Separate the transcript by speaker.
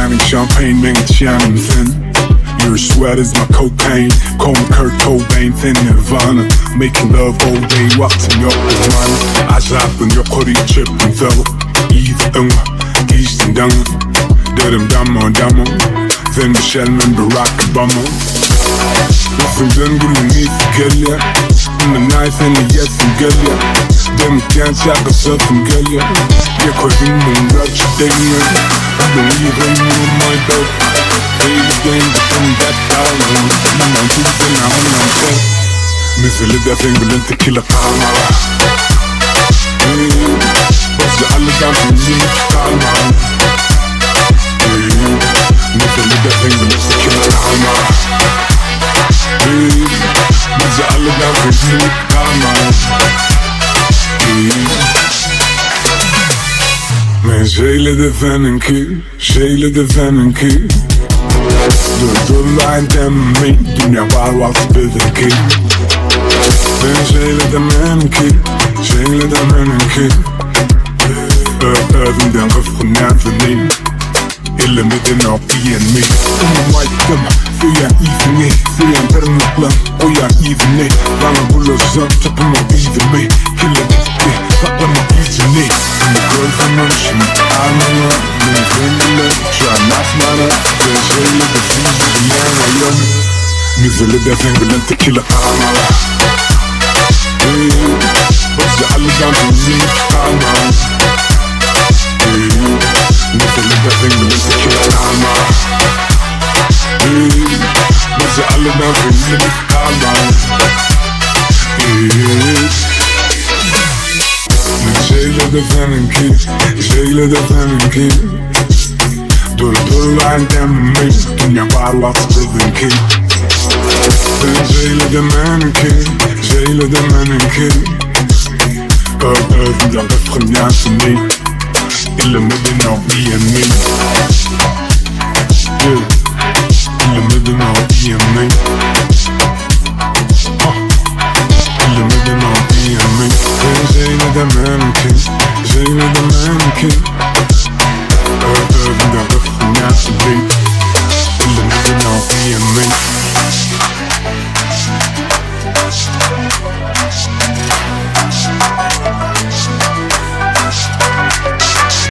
Speaker 1: shining champagne, man, shining thin. Your sweat is my cocaine, call me Kurt Cobain, thin Nirvana. Making love all day, vaktim yok uzman. Azabın yok orayı çöptüm fella. İyi de ınga, geçtin danga. Derim damon damon, then bir şelmen Barack Obama. Yüzümden gülün iyi gelya. In the night and the yes and gelya. Demekten çakasafım gelya. Yakoydum bunu rap çifteyim. I believe in you, my dog. Baby game, become that diamond. I'm choosing, I'm set. Mesela defengelin tequila kalma. Bazı alıdan filmini kalma. Mesela defengelin tequila kalma. Bazı alıdan filmini kalma. Men şeyle de feninki Doevlet DM, dünya var vakti benimki. Ben şeyle de benimki Ödümden kıfkınan fenin Elemeden op me. Ummaydım, füyen iyisini. Füyen tırnakla, koyan iyisini. Bana bulursan çapıma iyisini. Kille bitti, saklamak iyisini. Gözümün şimdi anlamı. Beni kendiler, şu an asmana. Ben şeyle de fizilen ayım. Güzeli de fengilin tequila kalma. Bazı alıdan filmini kalma. Güzeli de fengilin tequila kalma. Bazı alıdan filmini kalma. Şeyle de feninki Doevlet DM, dünya var vakti benimki. Ben şeyle de benimki Ödümden kıfkınan fenin Elemeden op me. Elemeden op me. Elemeden op me. Ben şeyle de benimki Ödümden kıfkınan fenin Elemeden op me.